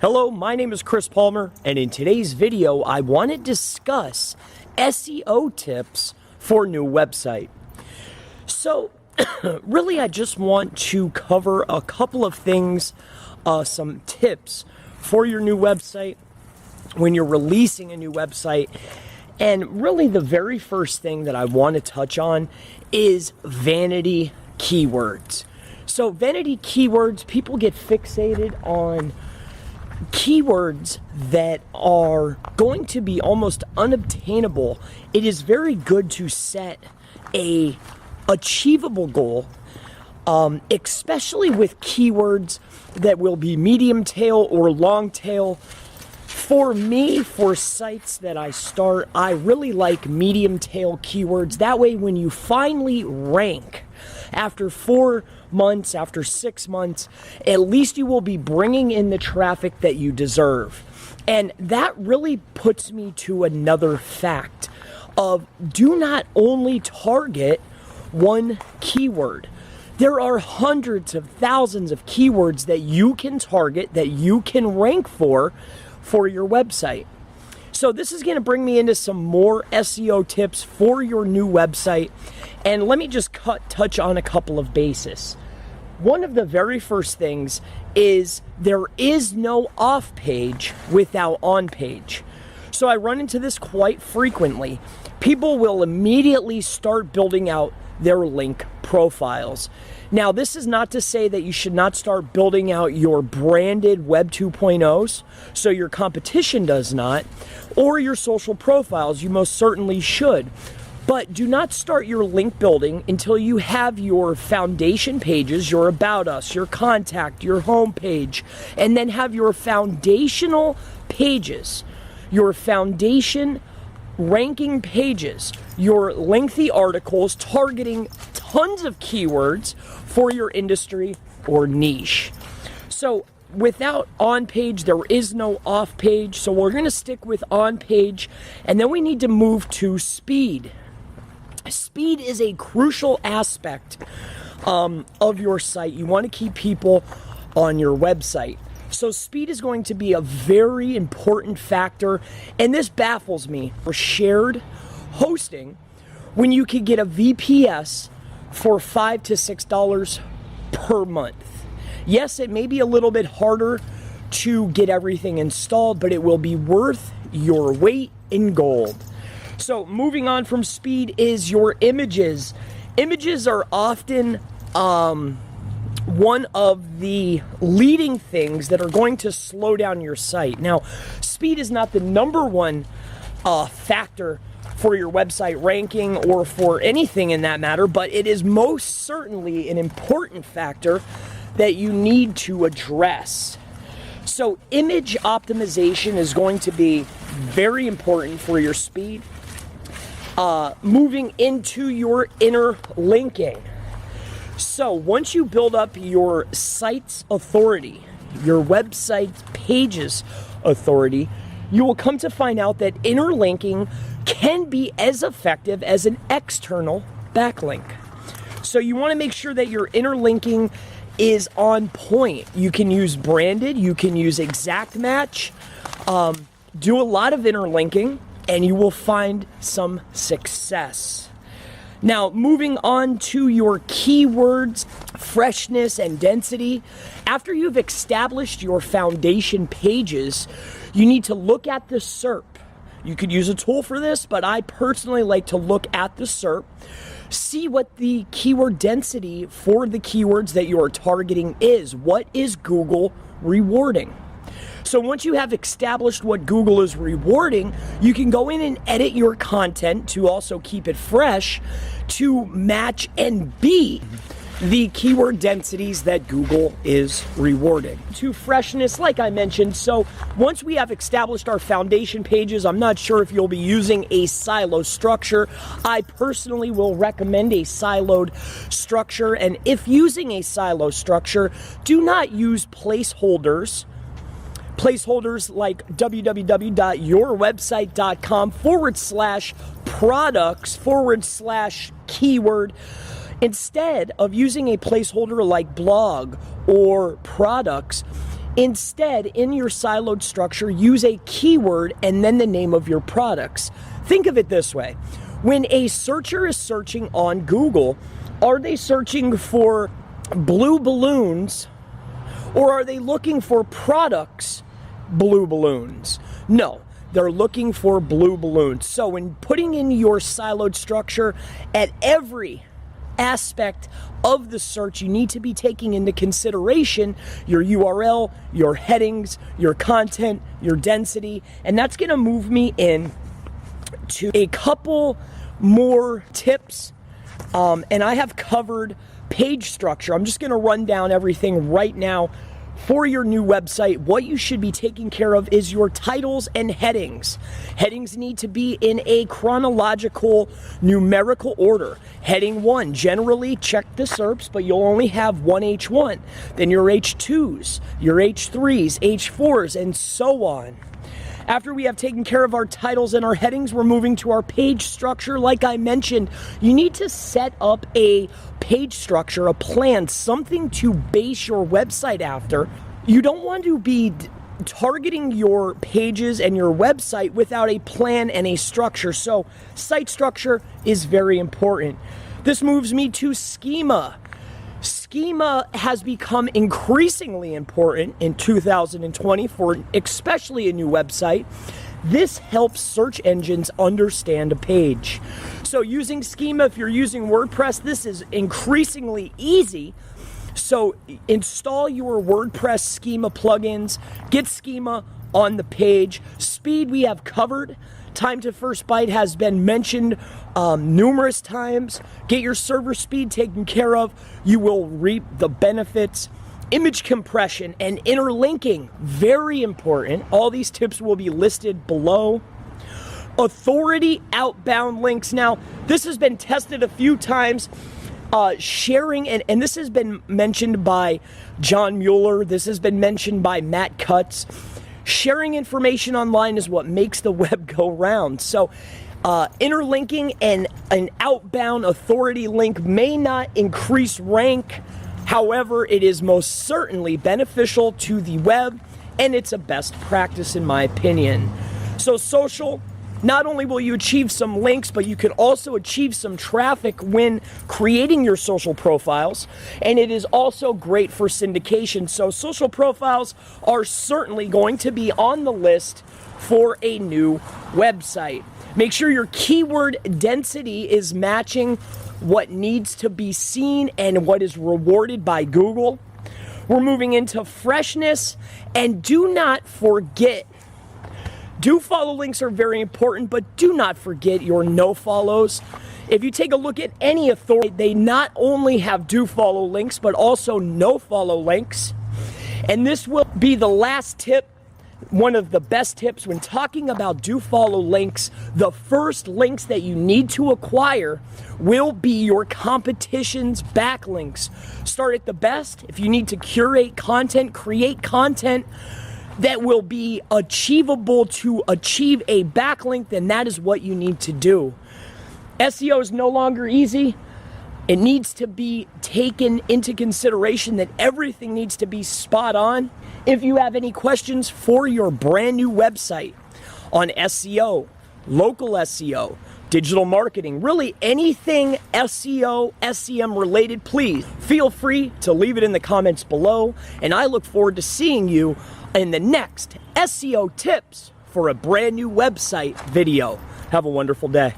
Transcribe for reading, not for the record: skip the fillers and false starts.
Hello, my name is Chris Palmer, and in today's video, I want to discuss SEO tips for new website. So, really, I just want to cover a couple of things, some tips for your new website when you're releasing a new website. And really, the very first thing that I want to touch on is vanity keywords. So, vanity keywords, people get fixated on keywords that are going to be almost unobtainable. It is very good to set a achievable goal, especially with keywords that will be medium tail or long tail. For me, for sites that I start, I really like medium tail keywords. That way, when you finally rank after 4 months, after 6 months, at least you will be bringing in the traffic that you deserve. And that really puts me to another fact of do not only target one keyword. There are hundreds of thousands of keywords that you can target, that you can rank for your website. So this is going to bring me into some more SEO tips for your new website. And let me just touch on a couple of bases. One of the very first things is there is no off page without on page. So I run into this quite frequently. People will immediately start building out their link profiles. Now, this is not to say that you should not start building out your branded Web 2.0s, so your competition does not, or your social profiles. You most certainly should. But do not start your link building until you have your foundation pages, your About Us, your Contact, your home page, and then have your foundational pages, your foundation ranking pages, your lengthy articles targeting tons of keywords for your industry or niche. So without on page, there is no off page. So we're going to stick with on page, and then we need to move to speed. Speed is a crucial aspect of your site. You want to keep people on your website. So speed is going to be a very important factor, and this baffles me. For shared hosting, when you could get a VPS for $5 to $6 per month. Yes, it may be a little bit harder to get everything installed, but it will be worth your weight in gold. So moving on from speed is your images. Images are often one of the leading things that are going to slow down your site. Now, speed is not the number one factor for your website ranking or for anything in that matter, but it is most certainly an important factor that you need to address. So image optimization is going to be very important for your speed. Moving into your interlinking. So once you build up your site's authority, your website page's authority, you will come to find out that interlinking can be as effective as an external backlink. So you want to make sure that your interlinking is on point. You can use branded, you can use exact match, do a lot of interlinking, and you will find some success. Now, moving on to your keywords, freshness and density. After you've established your foundation pages, you need to look at the SERP. You could use a tool for this, but I personally like to look at the SERP, see what the keyword density for the keywords that you are targeting is. What is Google rewarding? So once you have established what Google is rewarding, you can go in and edit your content to also keep it fresh to match and beat the keyword densities that Google is rewarding. To freshness, like I mentioned, so once we have established our foundation pages, I'm not sure if you'll be using a silo structure. I personally will recommend a siloed structure, and if using a silo structure, do not use placeholders like www.yourwebsite.com/products/keyword. Instead of using a placeholder like blog or products, Instead, in your siloed structure, use a keyword and then the name of your products. Think of it this way. When a searcher is searching on Google, are they searching for blue balloons or are they looking for products blue balloons? No, they're looking for blue balloons. So when putting in your siloed structure at every aspect of the search, you need to be taking into consideration your URL, your headings, your content, your density, and that's going to move me in to a couple more tips. And I have covered page structure. I'm just going to run down everything right now for your new website. What you should be taking care of is your titles and headings. Headings need to be in a chronological numerical order. Heading 1, generally check the SERPs, but you'll only have one H1. Then your H2s, your H3s, H4s, and so on. After we have taken care of our titles and our headings, we're moving to our page structure. Like I mentioned, you need to set up a page structure, a plan, something to base your website after. You don't want to be targeting your pages and your website without a plan and a structure. So site structure is very important. This moves me to schema. Schema has become increasingly important in 2020 for especially a new website. This helps search engines understand a page. So using schema, if you're using WordPress, this is increasingly easy. So install your WordPress schema plugins, get schema on the page. Speed we have covered. Time to first byte has been mentioned numerous times. Get your server speed taken care of. You will reap the benefits. Image compression and interlinking, very important. All these tips will be listed below. Authority outbound links. Now, this has been tested a few times. Sharing, and this has been mentioned by John Mueller. This has been mentioned by Matt Cutts. Sharing information online is what makes the web go round. So interlinking and an outbound authority link may not increase rank. However, it is most certainly beneficial to the web, and it's a best practice in my opinion. So social, not only will you achieve some links, but you can also achieve some traffic when creating your social profiles, and it is also great for syndication. So social profiles are certainly going to be on the list for a new website. Make sure your keyword density is matching what needs to be seen and what is rewarded by Google. We're moving into freshness, and do not forget, do follow links are very important, but do not forget your no follows. If you take a look at any authority, they not only have do follow links, but also no follow links. And this will be the last tip, one of the best tips when talking about do follow links. The first links that you need to acquire will be your competition's backlinks. Start at the best. If you need to curate content, create content that will be achievable to achieve a backlink, then that is what you need to do. SEO is no longer easy. It needs to be taken into consideration that everything needs to be spot on. If you have any questions for your brand new website on SEO, local SEO, digital marketing, really anything SEO, SEM related, please feel free to leave it in the comments below. And I look forward to seeing you in the next SEO tips for a brand new website video. Have a wonderful day.